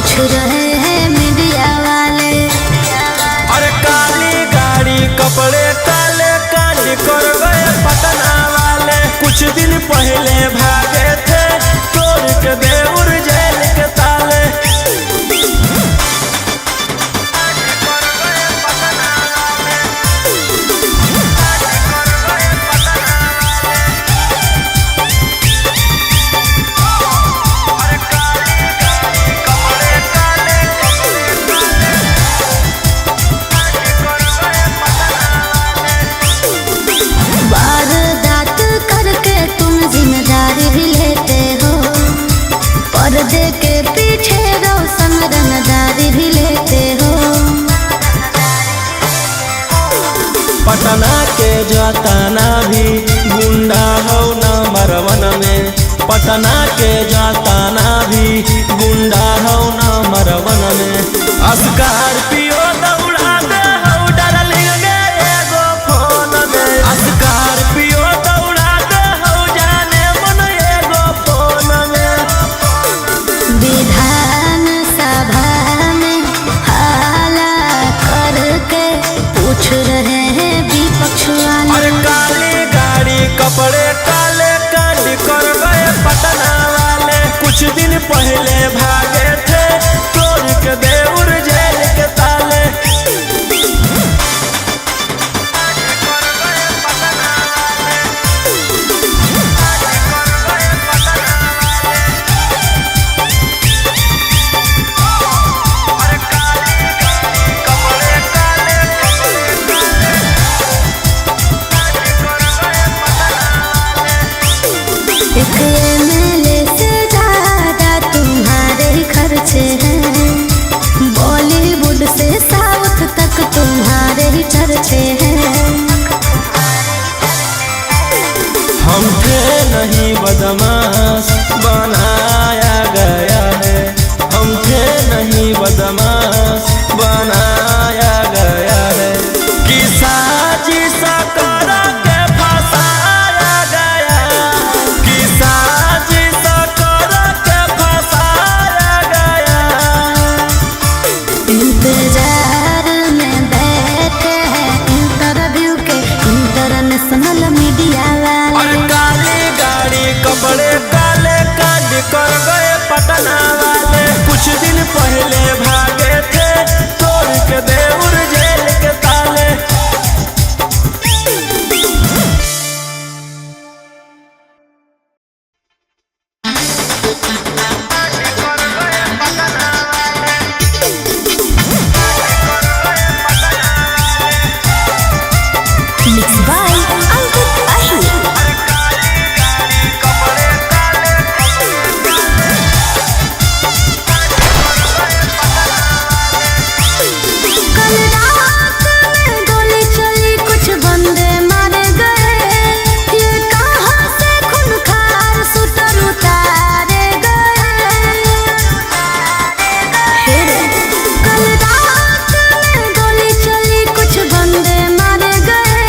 पूछ रहे हैं मीडिया वाले। अरे काली गाड़ी कपड़े काले कांड कर गए पटना वाले। कुछ दिन पहले भागे थे तोड़ के देउर जेल के ताले। वारदात करके तुम जिम्मेदारी भी लेते हो, पर्दे के पीछे रोशन रंगदारी भी लेते हो। पटना के जाताना भी गुंडा हो नंबर 1 में। पटना के जाताना भी गुंडा हो नंबर 1 में। स्कॉर्पियो दौड़ा दे हो डार्लिंग गे एगो फोन में। स्कॉर्पियो दौड़ा दे हो जाने मन एगो फोन में। विधान सभा में हाला करके पूछ रहे हैं विपक्ष वाले। अरे काली गाड़ी कपड़े काले कांड कर गए पटना वाले। कुछ दिन पहले भागे थे तोड़ के देउर जेल के ताले। एक एमएलए से ज्यादा तुम्हारे खर्चे हैं, बॉलीवुड से साउथ तक तुम्हारे ही चर्चे हैं। हम थे नहीं बदमाश बनाया गया है। हम थे नहीं बदमाश बनाया गया है। कि साजिश कर के फंसाया गया। कि साजिश कर के फंसाया गया। इंतजार में बैठे हैं इंटरव्यू के इंटरनेशनल मीडिया वाले। और काली गाड़ी कपड़े काले कांड कर गए पटना वाले। कुछ दिन पहले भागे थे तोड़ के देउर जेल के ताले। Mixed by Ankit Ahir। कल रात में गोली चली कुछ बंदे मारे गए, ये कहाँ से खूंखार शूटर उतारे गए। कल रात में गोली चली कुछ बंदे मारे गए,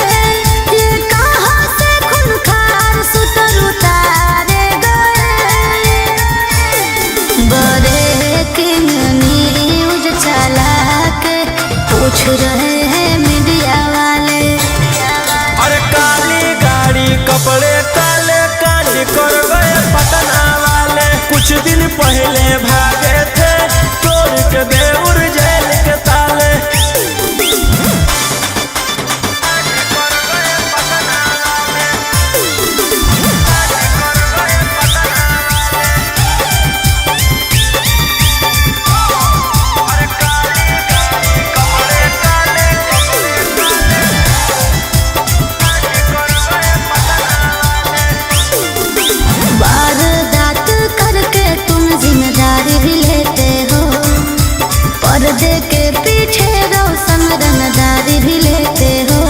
ये कहाँ से खूंखार शूटर उतारे गए। ब्रेकिंग न्यूज चला के पूछ रहे हैं मीडिया वाले। अरे काली गाड़ी कपड़े काले कांड कर गए पटना वाले। कुछ दिन पहले भागे थे तोड़ के देउर जेल के ताले। वारदात करके तुम जिम्मेदारी भी लेते हो, पर्दे के पीछे रोशन रंगदारी भी लेते हो।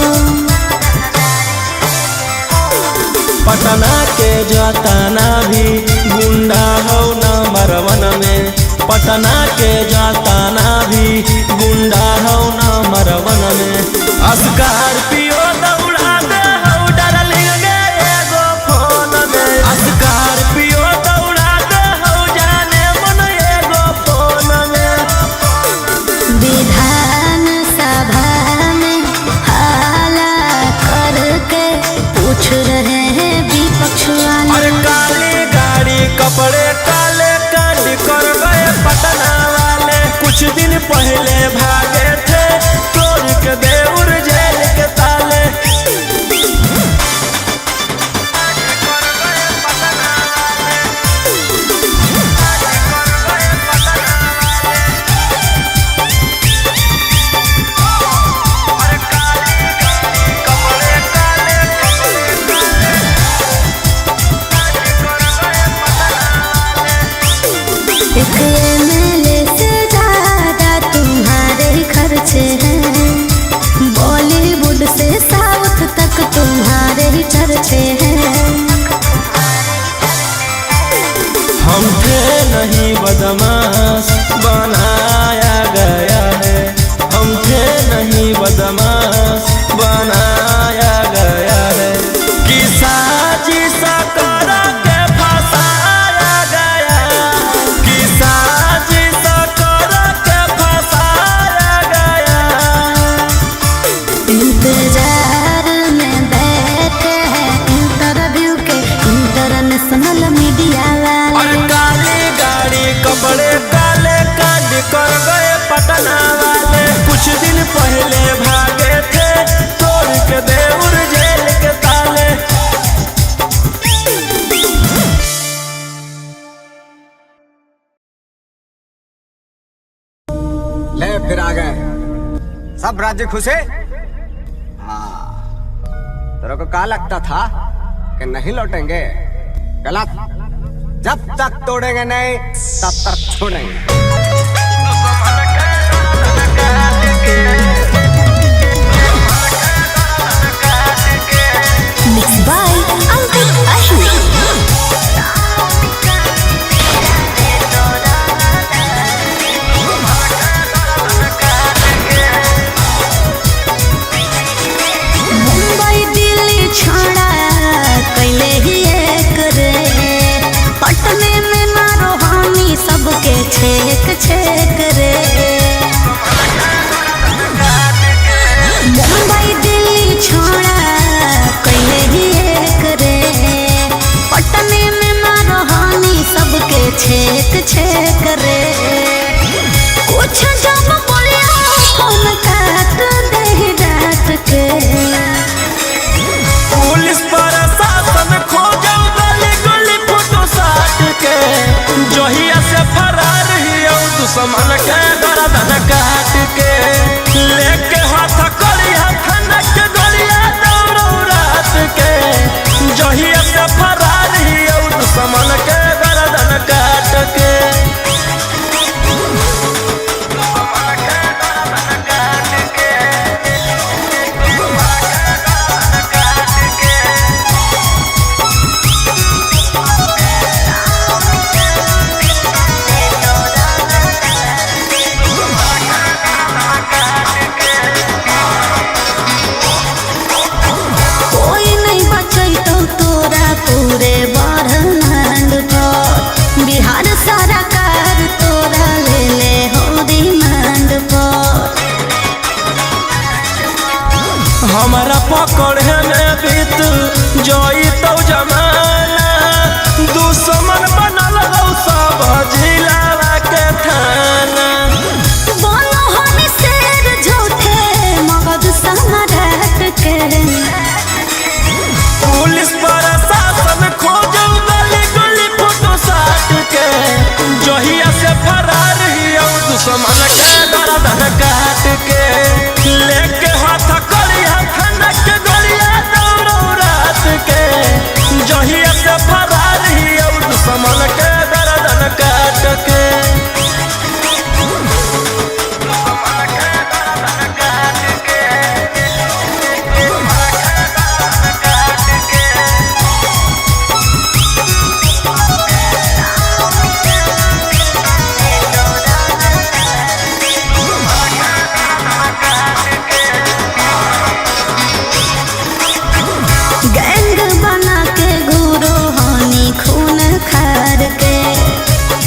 पटना के जाताना भी गुंडा हो नंबर 1 में। पटना के जाताना भी गुंडा हो नंबर 1 में। स्कॉर्पियो दौड़ा दे हो डार्लिंग गे एगो फोन में। स्कॉर्पियो दौड़ा दे हो जाने मन एगो फोन में। एक MLA से ज्यादा तुम्हारे ही खर्चे हैं, बॉलीवुड से साउथ तक तुम्हारे ही चर्चे हैं। हम थे नहीं बदमाश बनाया गया है, हम थे नहीं बदमाश बनाया गया है। कि साजिश कर के फंसाया गया, कि साजिश कर के फंसाया गया। इंतजार में बैठे हैं इंटरव्यू के इंटरनेशनल मीडिया वाले। और काली गाड़ी कपड़े काले कांड कर गए पटना वाले। कुछ दिन पहले भागे थे तोड़ के देउर जेल के ताले। ले फिर आ गए सब राज्य खुश है। हाँ, तेरे को क्या लगता था कि नहीं लौटेंगे? गलत। जब तक तोड़ेंगे नहीं तब तक छोड़ेंगे। Mixed by Ankit Ashmi. Mumbai Delhi छोड़ा कैले ही एक रे, पटने में मारो हामी सबके छेक छेक रे। मुंबई दिल्ली छोड़ा कैले ही एक रे, पटने में मारो हामी सबके छेक छेक रे। कुछ जब बोलिया फोन काट दे डांट के। पुलिस प्रशासन खोजो गली गली फोटो साट के। जहिया से फरार ही दुश्मन के गर्दन काट के। लेके हाथ करिया खनक गलिया दौड़ो रात के। जहिया से फरार ही दुश्मन के गर्दन काट के। कोई नहीं बचैतो तोरा पूरे ब्रह्मांड पर। बिहार सरकार तोरा ले ले हो रिमांड पर। हमारा पकड़े में बीत जोई तो जमाना। दुश्मन बनल हो सब जिला के थाना। बोलो हम शेर झूठे मगध सम्राट के। पुलिस प्रशासन खोजो गली गली फोटो साट के। जहिया से फरार ही दुश्मन के गर्दन काट के। लेके हाथ करिया खनक गलिया दौड़ो रात के। जहिया से फरार ही दुश्मन के गर्दन काट के। गैंग बना के घूरो हानि खून खार के।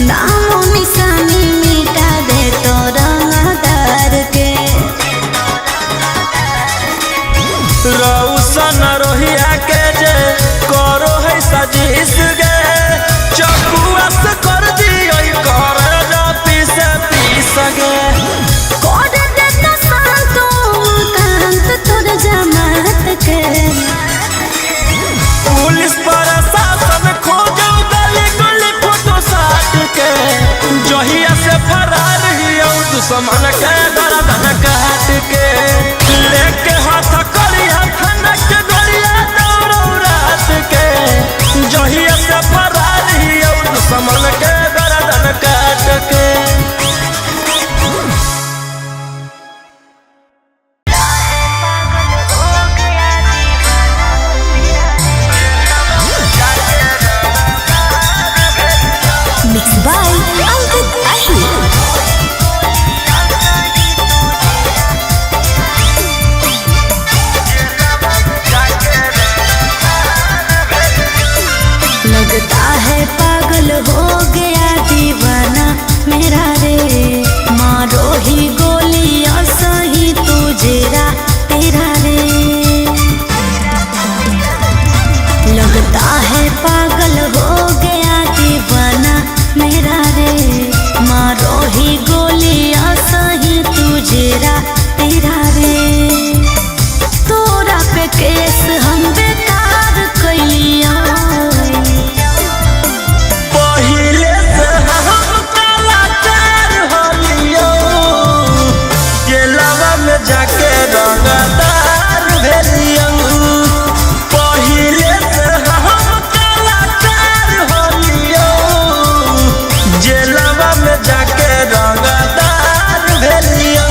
नामो निशानी मिटा दे तो रंगदार के। रौशन रोहिया के जे करो है सजीस गे। चकुआ से कर दियो कर पीस पीस गे। कोड दे तो शांतो कांत तोर जमात के। पुलिस प्रशासन खोजो गली गली फोटो साट के। जहिया से फरार ही दुश्मन के गर्दन काट के। लेके हाथ करिया खनक गलिया दौड़ो रात के। जहिया से फरार ही दुश्मन के गर्दन काट मारो ही गोलियां सही तुझेरा तेरा रे तोरा पे केस हम बेकार कैलिया पहिले से हम कलाकार होलियो गेलवा में जाके रंगदार भेलियो पहिले से हम कलाकार होलियो गेलवा में जाके रंगदार भेलियो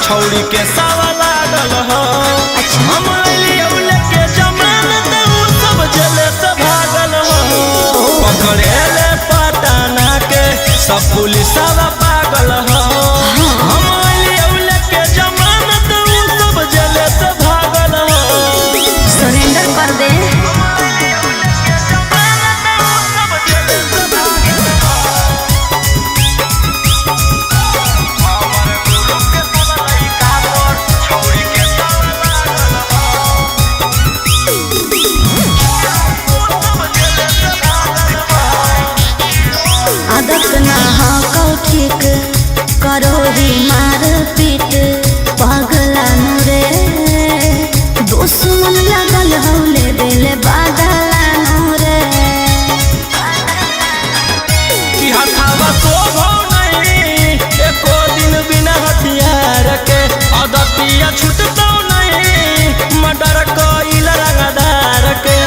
छौड़ी के सावा लागल हो हम अइली के जमानत उ सब जेले से भागल हो पकड़े ले पटाना के सब पुलिस पुलिसवा पागल हो हम अइली औले के जमानत उ सब जेले से भागल हो सरेंडर कर दे। आदत ना हो ठीक करो ही मार पीट पगला रे दुश्मन लगल हौले दिल बादला रे कि हथावा शोभो नहीं एको दिन बिना हथियार के अदतिया छूटतो नहीं मर्डर कइल रंगदार के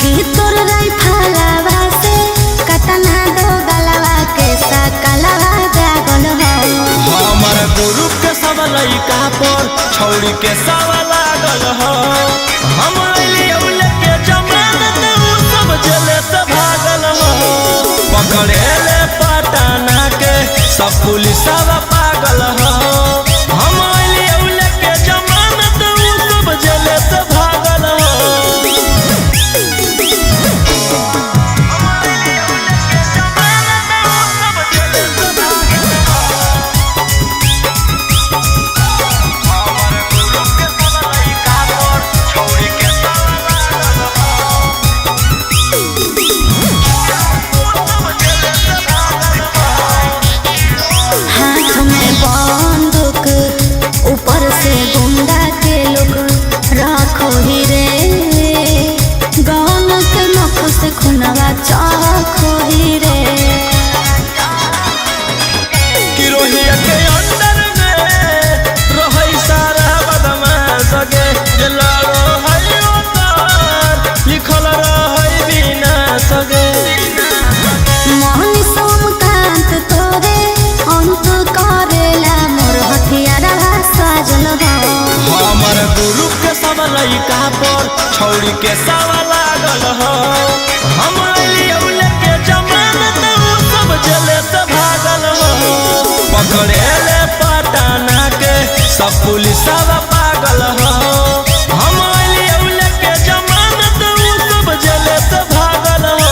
कि तोर राइफलवा से कतना दो गलवा के सकलवा जागल हो हमर गुरु के सब लइका पर छौड़ी के सब लागल हो हम अइली औले के जमानत उ सब जेले से भागल हो पकड़े ले पटाना के सब पुलिसवा पागल हो हम अइली औले के जमानत उ सब जेले से भागल हो हाथ में बंदूक ऊपर से गुंडा के लोग रखो ही रे गौन के नख से खुनवा चाखो ही रे कि रोहिया के अंदर में रहै सारा बदमाश गे जे लड़ो है ओकर लिखल रहै विनाश गे मोहन सोमकांत तोरे अंत करेला मोर हथियारा साजल हो हमर गुरु के सब लइका पर छौड़ी के सब लागल हो हम अइली औले के जमानत उ सब जेले से भागल हो पकड़े ले पटाना के सब पुलिसवा पागल हो हम अइली औले के जमानत उ सब जेले से भागल हो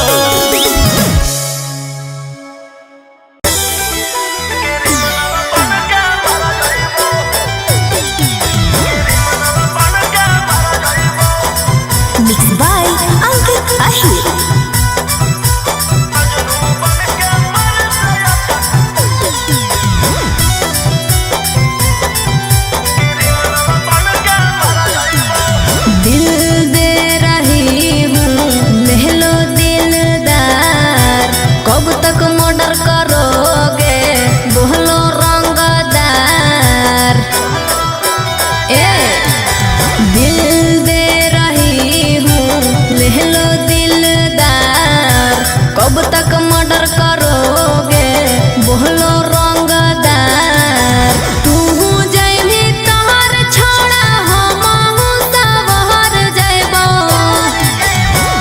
मिक्स बाय अंकित अहिर दिल दे रही हूँ लहलो दिलदार कब तक मर्डर करोगे बोलो रंगदार ए दिल दे रही हूँ लहलो दिलदार कब तक मर्डर करोगे बोलो रंगदार तू जैभी तोहर छोड़ा हम सवहर जैबो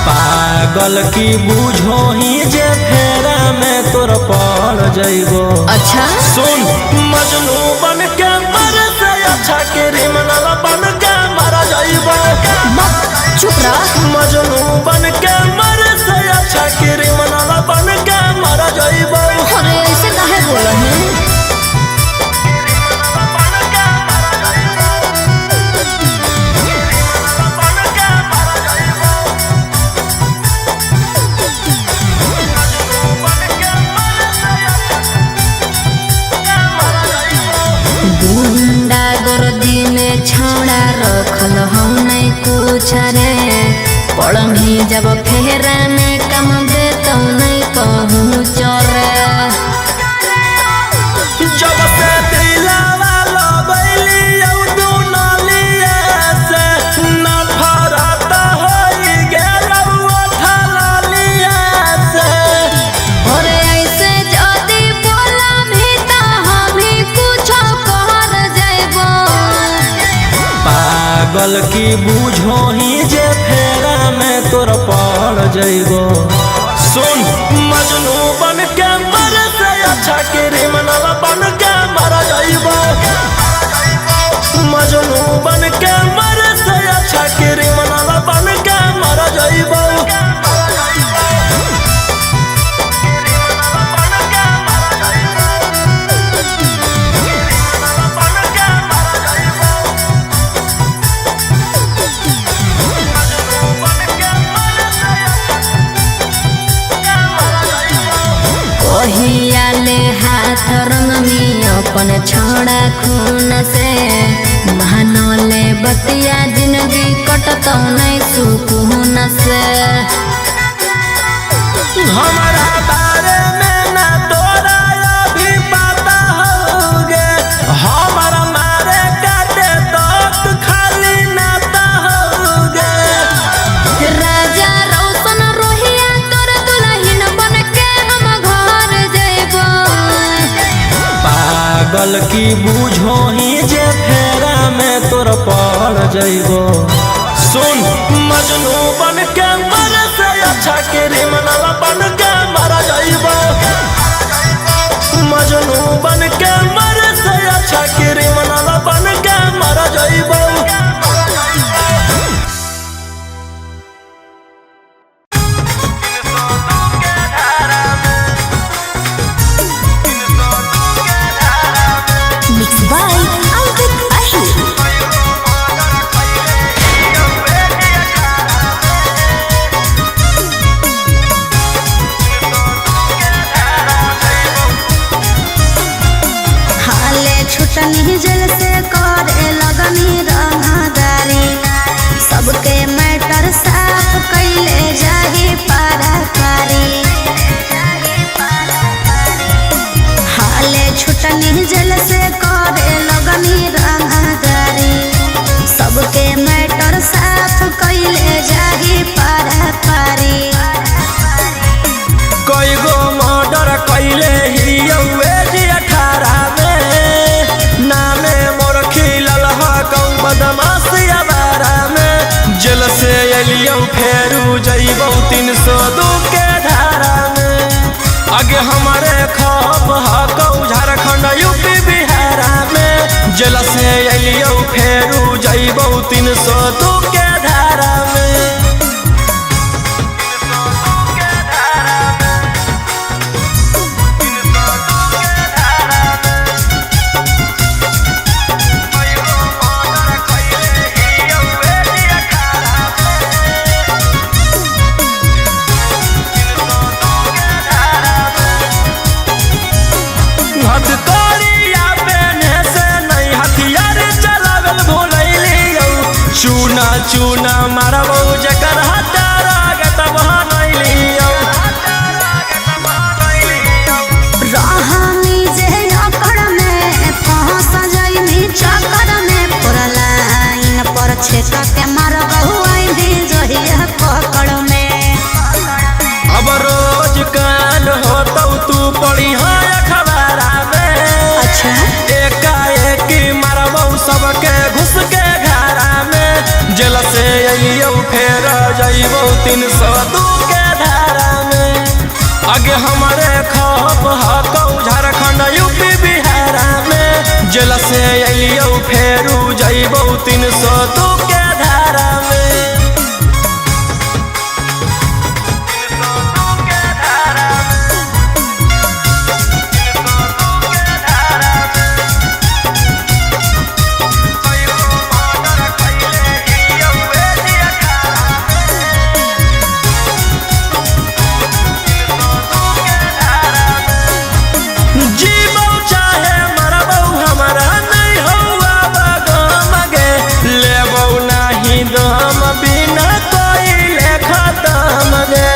पागल की बूझो ही जे फेरा में तोर पड़ जइबो अच्छा सुन मजनू बन के मर से अच्छा क्रिमिनल बन के मर जइबो चुप रह मजनू बन के मर से अच्छा क्रिमिनल बन के मर जइबो अरे ऐसे काहे बोला है गुंडा गर्दी में छौड़ा रखल हम नहीं कुछ रे पढ़ी जब फेरा में कम दे तो नहीं पहुँच रे जब से दिलावा लगैली औ दुनलिया से नफरत होई गेल ओठलिया से अरे ऐसे जदी बोला भी तो हम ही कुछ कर जाइबो पागल की बूझो ही जे फेरा में तोर पड़ जइबो सुन मजनू बन के मर से अच्छा क्रिमिनल बन के मर जाइबो मजनू बन के मर से अच्छा क्रिमिनल बन के मर जाइबो ओहियाले हाथ रंगमी अपन छोड़ा खून से महानले बतिया जिंदगी कटत नहीं सुकून से हमारा बारे में ना तोरा अभी पता होगे हमारा मारे काटे तो खाली नाता होगे राजा रोशन रोहिया तोर दुल्हन बन के हम घर जइबो पागल की बूझो ही जे फेरा में तोर पड़ जइबो सुन मजनू बन के मर से अच्छा क्रिमिनल बन के मर जइबो मजनू बन के मर से अच्छा क्रिमिनल बन के मर जइबो मिक्स बाय अंकित अहिर हाले छुटनी जल से करे लगनी रंगदारी सबके मैटर साफ कैले जाही पाराकारी हाले छुटनी जल से करे लगनी रंगदारी सबके मैटर साफ कैले जाही पाराकारी कई गो मर्डर कैले ही जी 18 में नामे मोर खिलल हकौ बदमाश अबारा में जेल से एलियौ फेरू जइबौ 302 के धारा में आगे हमारे खप हकौ झारखंड यूपी बिहार में जेल से एलियौ फेरू जइबौ 302 के धारा में हथकड़िया पेने से नहीं हथियार चलावल भूलैलियौ चूना चूना मारबौ जकर हटारा के तब नैलियौ रहनी जे अकड़ में फंस जाइनी चक्कर में पूरा लाइन पर छेक के मारबहु आइनी जहिया पकड़ में अब रोज काल होतौ तू पड़ी अखबारा में अच्छा एकाएक मारबौ सबके घुस के घरा में जेल से अइयौ फेर जइबौ 302 के धारा में आगे हमारे खप हकौ झारखंड यूपी बिहार में जेल से अइयौ फेरू जइबौ 302 के धारा में जीबौ चाहे मरबौ हमारा नहीं हौआ बगम गे लेबौ नहीं दम बिना कोई खत्म गे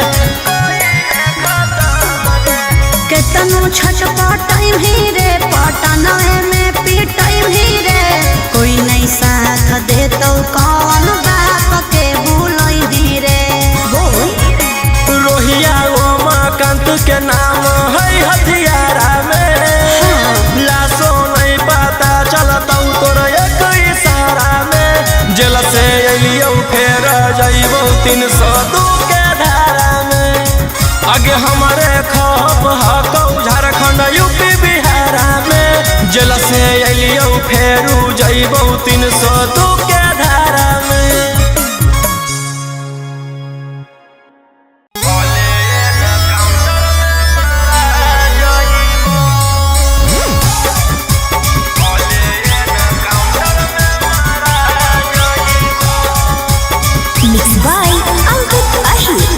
केतनो छटपटाई भी रे पटना में पिटाई भी रे कोई नहीं साथ दे तो कौन बाप के भूलई भी रे रोहिया ओमाकांत के नाम है हथियारा में लाशो नहीं पता चलतौ तोर एक इशारा में जेल से अइयौ फेर जइबौ 302 के धारा में आगे हमारे खप हकौ झारखंड यूपी जइबौ 302 के धारा में। Mixed by Ankit Ahir.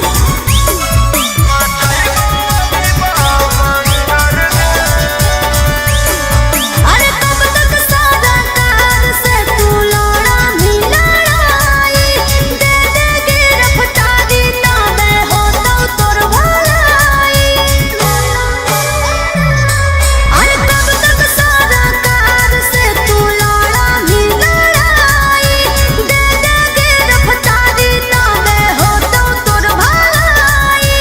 अरे कब तक सारा कार से तू लौड़ा भी लड़ाई, दे देगी रफ्तारी ना मैं हो तो तोर भलाई। अरे कब तक सारा कार से तू लौड़ा भी लड़ाई, दे देगी रफ्तारी ना मैं हो तो तोर भलाई।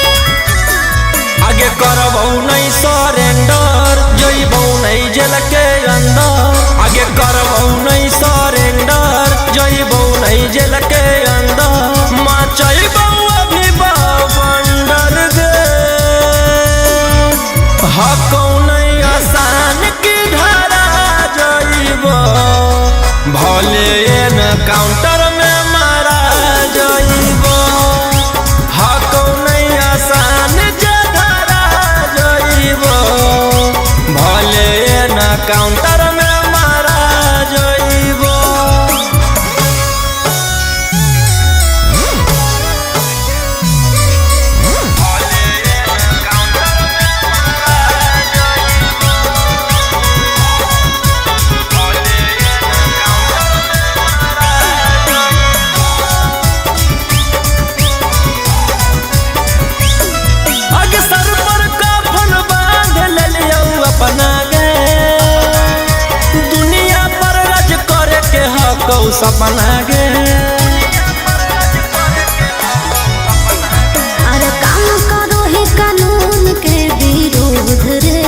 आगे करबौ नहीं सरेंडर, जइबौ नहीं जेल के अंदर। आगे करबौ नहीं सरेंडर, जइबौ नहीं जेल के अंदर। मचइबौ अभी बवंडर गे, हकौ नहीं आसान की धारा जइबौ। भले एनकाउंटर में मारा जइबौ, हकौ नहीं आसान जे धारा जइबौ। भले एनकाउंटर में मारा जइबौ। आगे सर पर कफन बांध लेलियौ अपना गे, दुनिया पर राज करे के हकौ सपना गे। अरे काम करो ही कानून के विरोध रे,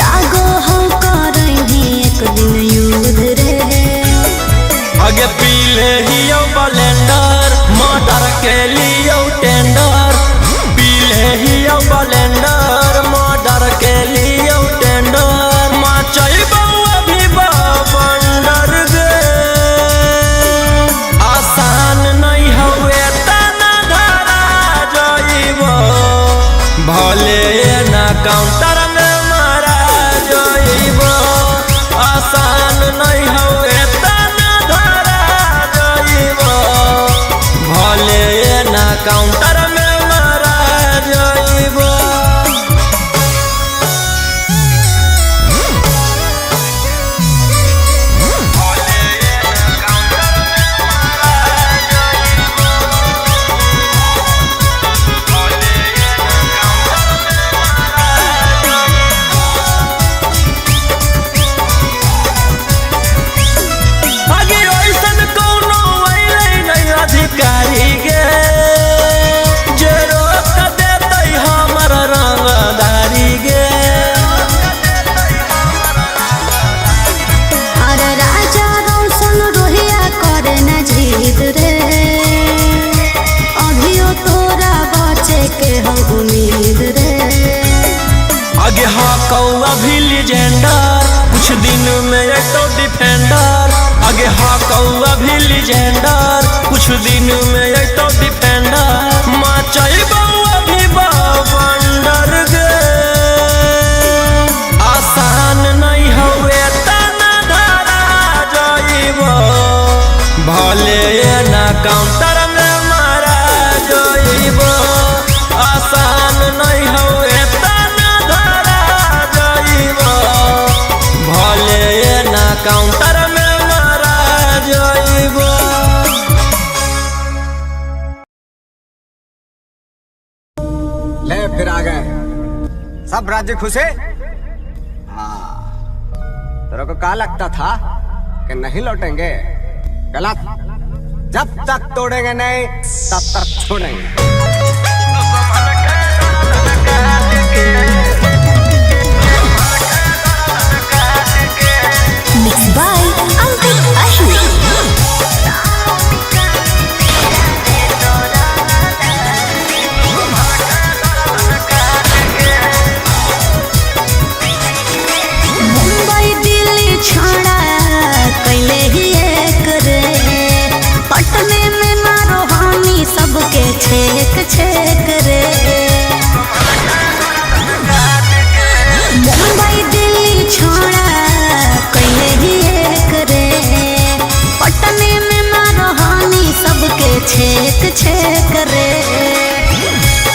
लागो हो करही एक दिन युद्ध रे। आगे पीले हियो ब्लेंडर, मर्डर के लियो टेंडर। पीले हियो ब्लेंडर, मर्डर के लियो टेंडर। मचइबौ अभी बवंडर गे, आसान नहीं हवे तना धारा जइबौ। भले एनकाउंटर में मारा जइबौ, आसान नहीं हवे तना धारा जइबौ। भले एनकाउंटर में मारा जइबौ। आगे ओइसन कोनो अइलै नहीं अधिकारी गे, जे रोक देतै हमर रंगदारी गे। अरे राजा रोशन रोहिया करे न जीत रे, अभियो तोरा बचे के हो उम्मीद रे। आगे हकौ अभी लीजेंडर, कुछ दिन में तो डिफेंडर। आगे हकौ अभी लीजेंडर, कुछ दिन में तो डिफेंडर। मचइबौ अभी बवंडर गे, आसान नहीं हवे तना धारा जइबौ। भले एनकाउंटर में मारा जइबौ, आसान नहीं हवे तना धारा जइबौ। भले एनकाउंटर में मारा जइबौ। ले फिर आ गए सब राज्य खुशे। हाँ, तेरे को क्या लगता था कि नहीं लौटेंगे? गलत। जब तक तोड़ेंगे नहीं तब तक छोड़ेंगे। Mixed by Ankit Ahir. Mumbai Delhi छाड़ा छेक रे। मुंबई दिल्ली छोड़ा कहीं ही एक रे, पटने में मारहानी सबके छेक छेक रे।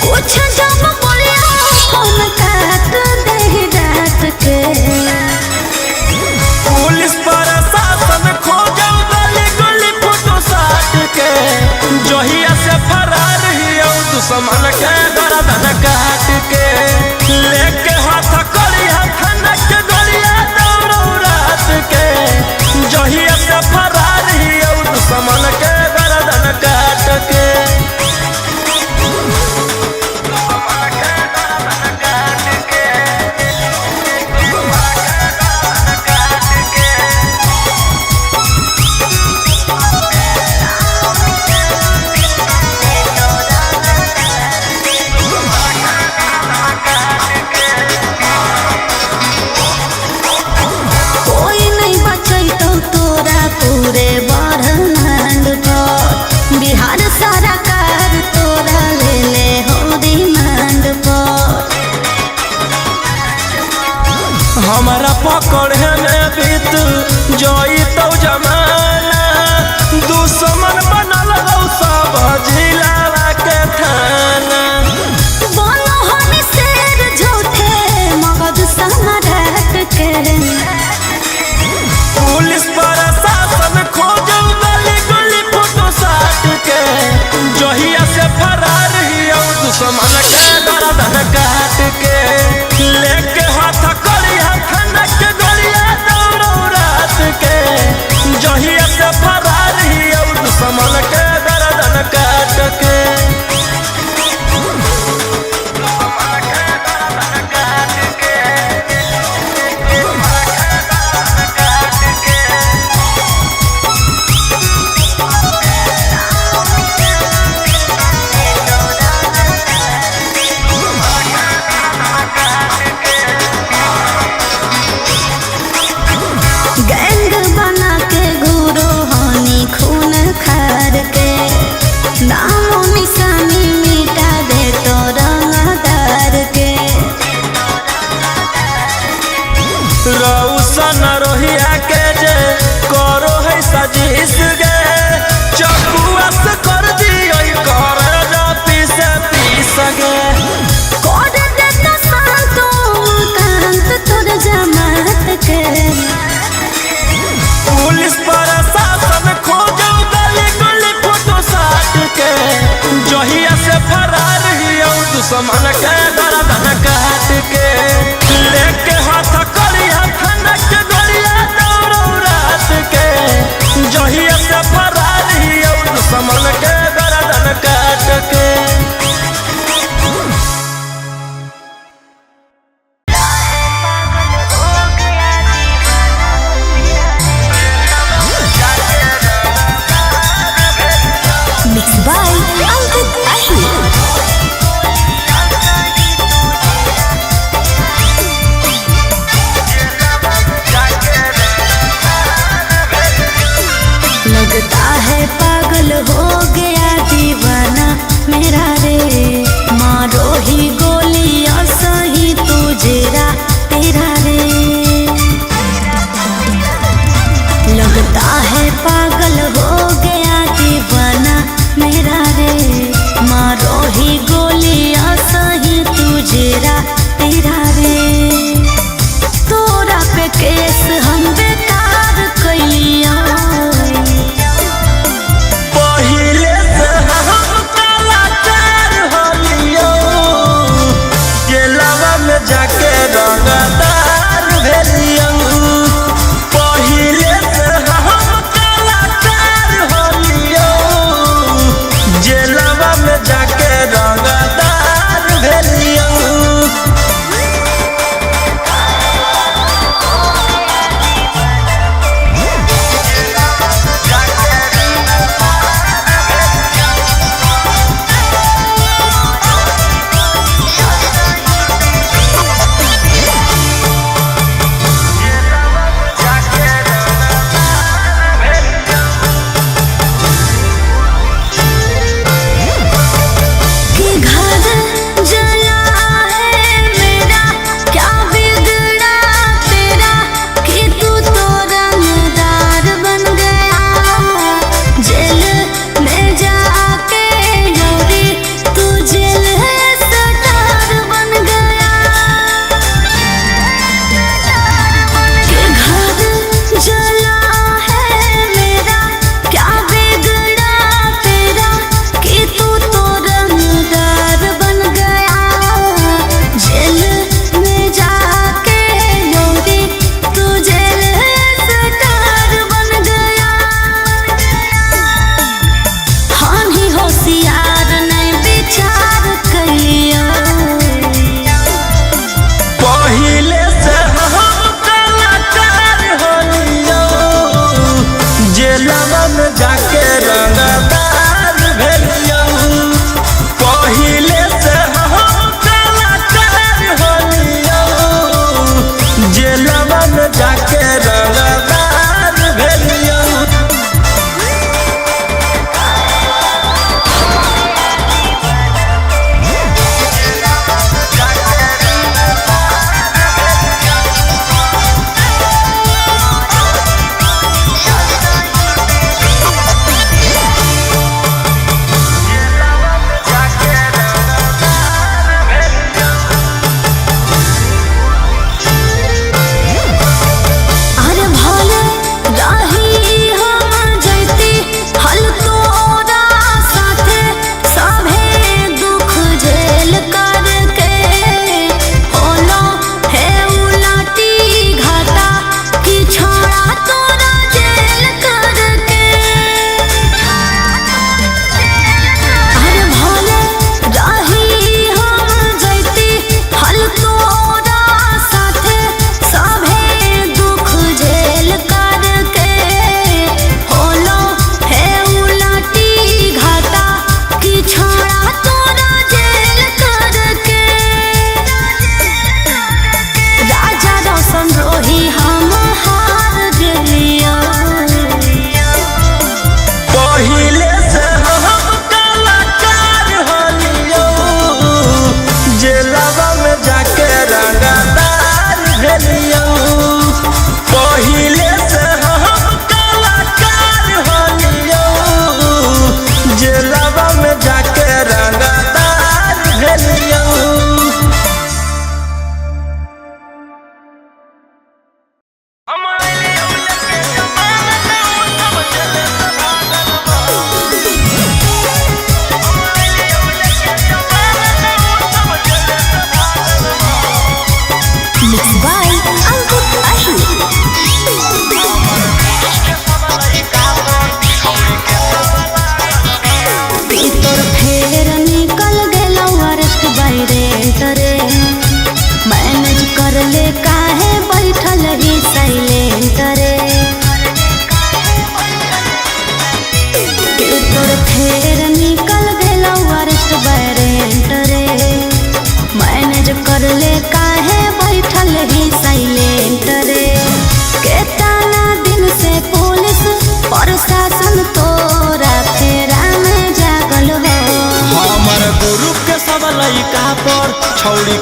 कुछ जब बोलिया फोन काट दे डांट के। पुलिस प्रशासन खोजो गली गली फोटो साट के, जहिया से फरार हियो दुश्मन के गर्दन काट के। लेके हाथ कड़िया खनक गलिया दौड़ो रात के, जहिया से फरार हियो दुश्मन के गर्दन काट के। कोई नहीं बचैतो तोरा पूरे ब्रह्मांड पर, बिहार सरकार तोरा ले ले हो रिमांड पर। हमारा पकड़े में बीत जोई तो जमाना, दुश्मन बनल हो सब जिला के थाना। बोलो हम शेर झूठे मगध सम्राट के। पुलिस प्रशासन खोजो गली गली फोटो साट के, जहिया से फरार हियो दुश्मन के गर्दन काट के। लेके हाथ कड़िया खनक गलिया दौड़ो रात के, जहिया से फरार हियो दुश्मन के गर्दन काट के। गैंग बना के घूरो हानि खून खार के, नामो निशानी मिटा दे तो रंगदार के। रौशन रोहिया के जे करो है सजिस गे, चकुआ से कर दियो कर पीस पीस गे। कोड दे तो शांतो कांत तोर जमात के। पुलिस प्रशासन खोजो गली गली फोटो साट के, जहिया से फरार हियो दुश्मन के गर्दन काट के। लेके हाथ कड़िया खनक गलिया दौड़ो रात के, जहिया से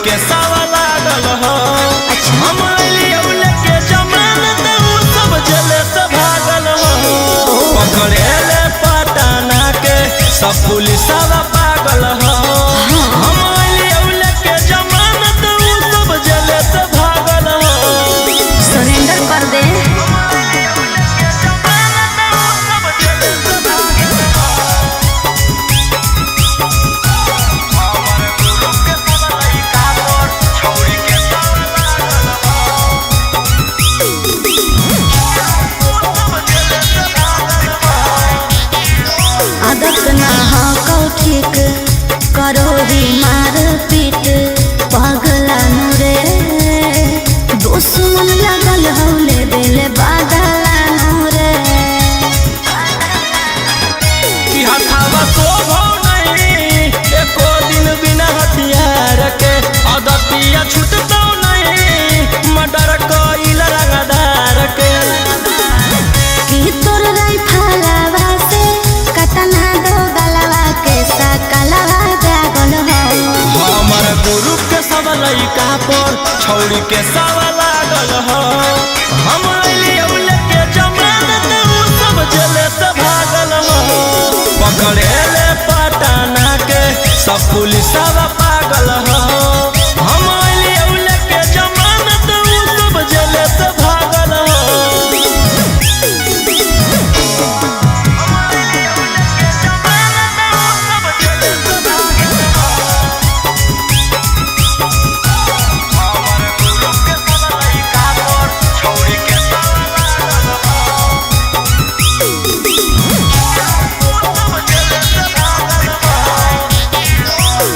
के सावा लागल हो। हम अइलियौ लेके जमानत उ सब जेल से भागल हो। पकड़ेले पटना के सब पुलिसवा पागल हो। हम अइलियौ लेके जमानत उ सब जेल से भागल हो। सरेंडर कर दे। आदत ना हो कौ ठीक करो ही मार पीट पगला नुरे दुश्मन लगल हौले दिल बादला नुरे कि हथावा शोभो नहीं एको दिन बिना हथियार के। अदतिया छूटतो नहीं मर्डर कइल रंगदार के। कि तोर राइफलवा से कतना दो गलवा के सकलवा जागल हो। हमर गुरु के सब लइका पर छौरी के सब लागल हो। हम अइलियौ लेके जमानत उ सब जेल से भागल हो। पकड़ेले पटना के सब पुलिसवा पागल हो। हम अइलियौ लेके जमानत उ सब जेल से भागल हो।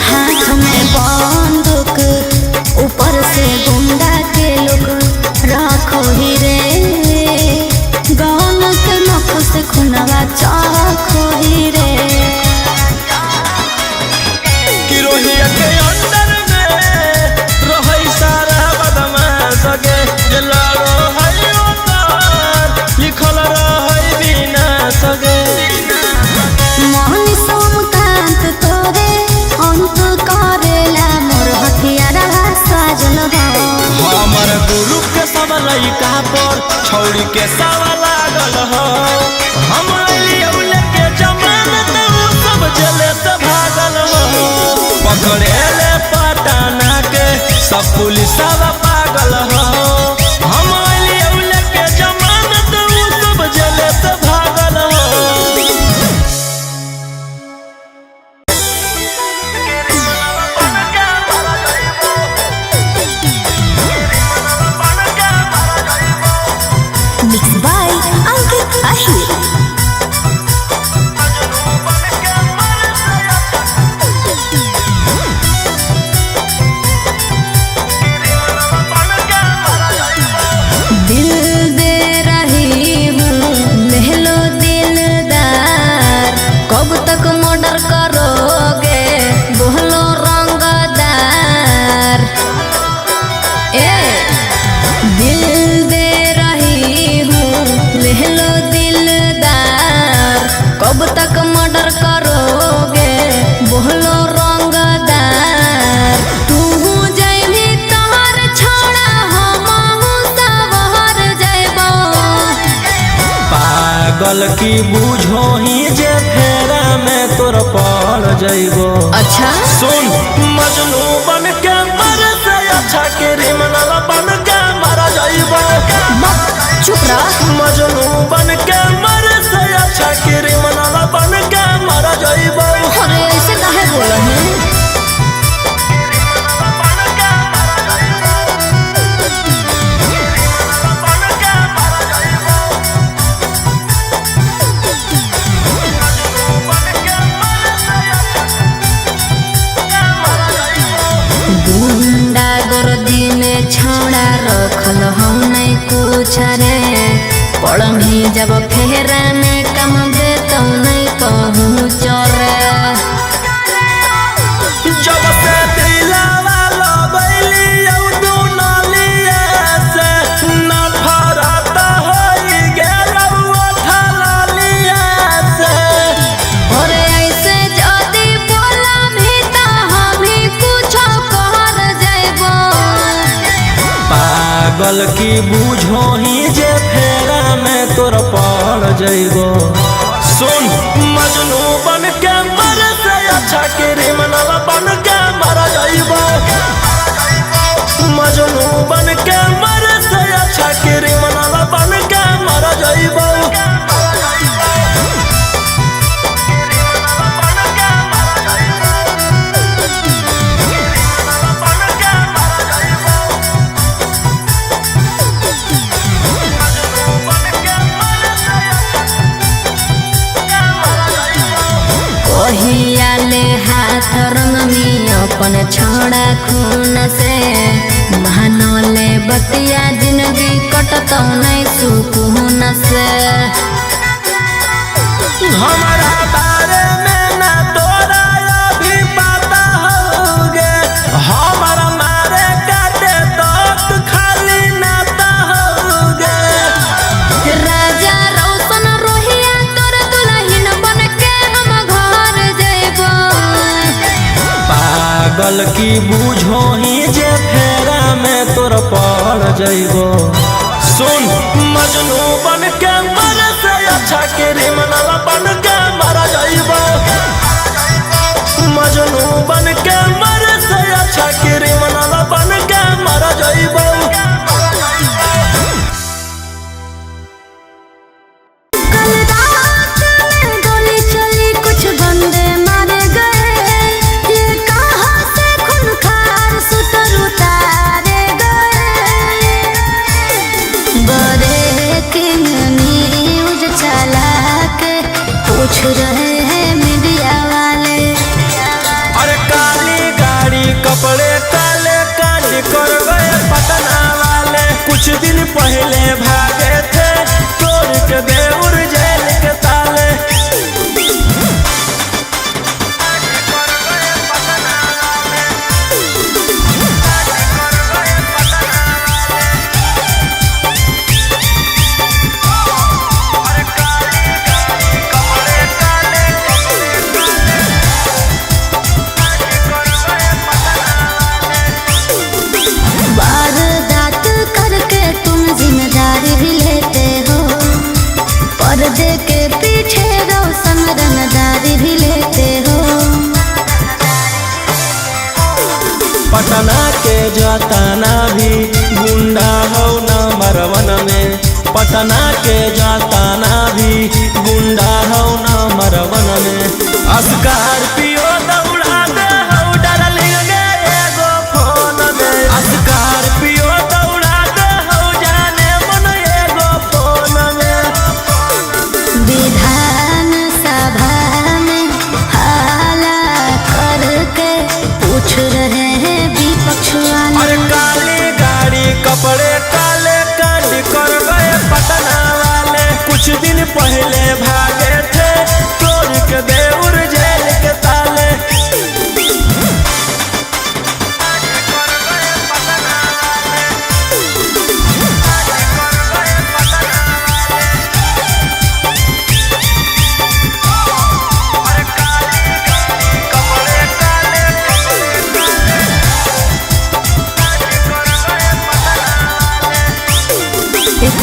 हाथ में बंदूक ऊपर से गुंडा के लोग रखो ही रे गौन के नख से खुनवा चखो ही रे कि रोहिया के अंदर में रहै सारा बदमाश के। जे लड़ो है ओकर लिखल रहै विनाश के। मोहन सोमकांत तोरे अंत करेला मोर हथियार साजल हो। हमर गुरु के सब लइका पर छौरी के सब लागल हो। हम अइलियौ लेके जमानत उ सब जेल से भागल हो। पकड़ेले पटना के सब पुलिसवा पागल हो। हम अइलियौ लेके जमानत उ सब जेल से भागल हो। मिक्स बाय अंकित अहिर। दिल दे रही हूँ ले लो दिलदार कब तक मर्डर करोगे बोलो रंगदार ए दिल दे रही हूँ ले लो दिलदार कब तक मर्डर करोगे बोलो रंगदार तू जैभी तोहर छोड़ा हमहू सबहर जैबो पागल की बूझो ही जे फेरा में तोर पड़ जइबो। अच्छा सुन मजनू बन के मर से अच्छा क्रिमिनल बन के मर जइबो। चुप रह। मजनू बन के मर से अच्छा क्रिमिनल बन के मर जइबो। अरे ऐसे काहे बोल रहे हैं? गुंडा गर्दी में छौड़ा रखल हूँ नहीं कुछ रे पढ़ी जब फेरा में कम दे तो नहीं पहुँच रे जब से दिलावा लगैलियौ दुनलिया से नफरत होई गेलौ ओठलिया से। और ऐसे जदी बोला भी तो हम ही कुछ कर पागल की बूझो ही जे फेरा में तोर पड़ जइबो। सुन मजनू बन के मर से अच्छा क्रिमिनल बन के मर जाइबो। मजनू बन के मर से अच्छा क्रिमिनल बन के मर जाइबो। ओहियाले हाथ रंगनी अपन छोड़ा खून से महानले बतिया जिंदगी कटतो नहीं सुकून से। हमारा बारे में ना तोरा अभी पता होगे। हमारा मारे काटे तो खाली नाता होगे। राजा रोशन रोहिया तोर दुल्हन बन के हम घर जइबो। पागल की बूझो ही जे फेरा में तोर पड़ जइबो। सुन मजनू बन के मर से अच्छा क्रिमिनल बन के मर जाइबो। मजनू बन के मर से अच्छा क्रिमिनल बन के मर जाइबो। कल रात में गोली चली कुछ बंदे मारे गए। ये कहां से खूंखार सुतर उतारे गए। बड़े किंग न्यूज चला के पूछ रहे हैं मीडिया वाले। अरे काली गाड़ी कपड़े काले कांड कर गए पटना वाले। कुछ दिन पहले भागे थे तोड़ के देउर जेल के ताले। वारदात करके तुम जिम्मेदारी भी लेते हो। पर्दे के पीछे रोशन रंगदारी भी लेते हो। पटना के जाताना भी गुंडा हो नंबर 1 में। पटना के जाताना भी गुंडा हो नंबर 1 में। स्कॉर्पियो दौड़ा दे हो डार्लिंग गे एगो फोन में। स्कॉर्पियो दौड़ा दे हो जाने मन एगो फोन में। विधान सभा में हाला करके पूछ रहे हैं विपक्ष वाले। अरे काली गाड़ी कपड़े काले कांड कर गए पटना वाले। कुछ दिन पहले भागे थे तोड़ के देउर जेल के ताले। एक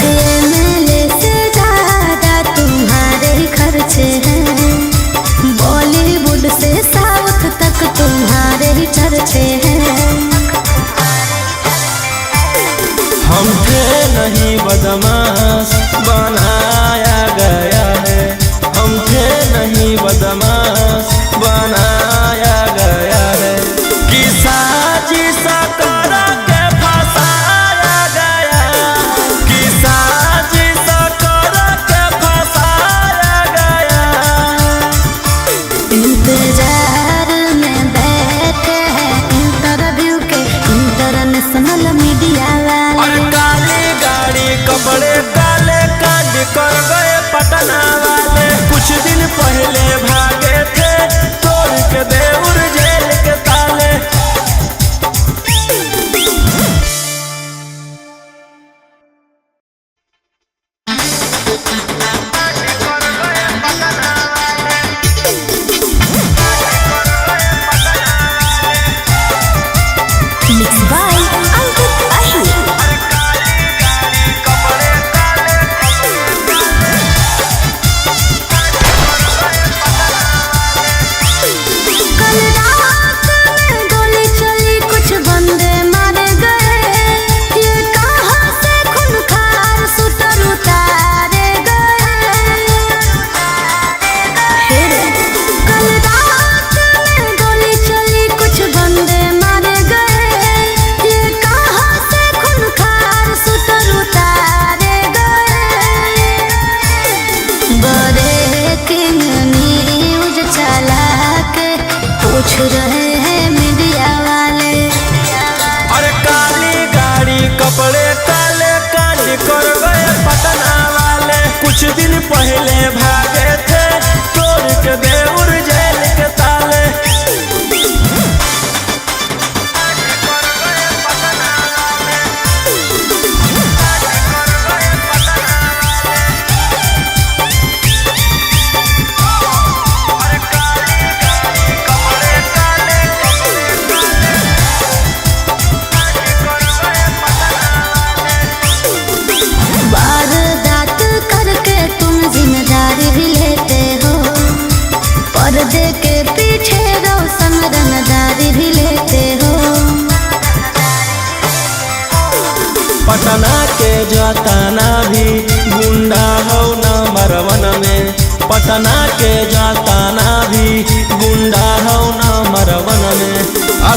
MLA से ज्यादा तुम्हारे खर्चे हैं। बॉलीवुड से साउथ तक तुम्हारे ही चर्चे हैं। हम थे नहीं बदमाश बनाया गया है। हम थे नहीं बदमाश बनाया गया है। कि साजिश कर के फंसाया गया। कि साजिश कर के फंसाया गया। इंतजार में बैठे हैं इंटरव्यू के इंटरनेशनल मीडिया और वाले। काली गाड़ी कपड़े काले कांड कर गए पटना वाले। कुछ दिन पहले भागे थे तोड़ के देउर जेल के ताले। Mixed by Ankit Ahi. Patna के जाताना भी गुंडा हो नंबर वन में। पटना के जाताना भी गुंडा हो नंबर वन में।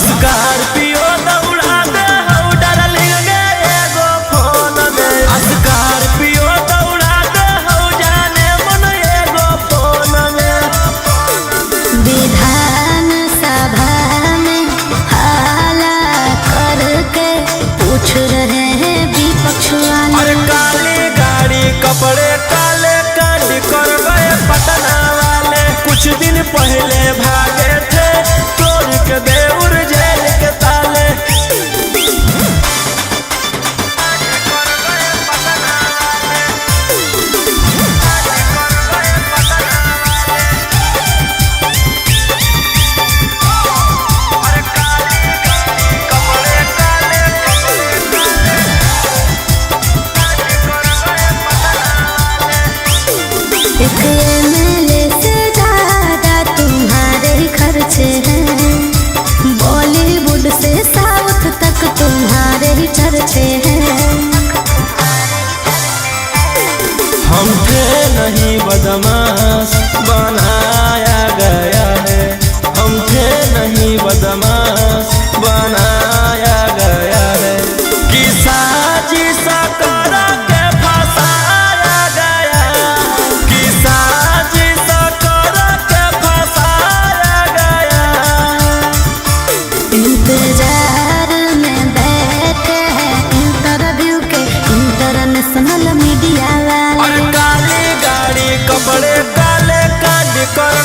स्कॉर्पियो दौड़ा दे हो डार्लिंग गे एगो फोन में। स्कॉर्पियो दौड़ा दे हो जाने मन एगो फोन में। विधान सभा में हाला करके पूछ रहे हैं विपक्ष वाले। अरे काली गाड़ी कपड़े काले कांड कर गए पटना वाले। कुछ दिन पहले भागे थे तोड़ के देउर जेल के ताले। एक एमएलए से ज्यादा तुम्हारे खर्चे हैं। बॉलीवुड से साउथ तक तुम्हारे ही चर्चे हैं। हम थे नहीं बदमाश बनाया गया है। हम थे नहीं बदमाश बनाया गया है। कि साजिश करा के फंसाया गया। कि साजिश करा के फंसाया गया। इंतजार में बैठे हैं इंटरव्यू के इंटरनेशनल मीडिया वाले। और काली गाड़ी कपड़े काले कांड कर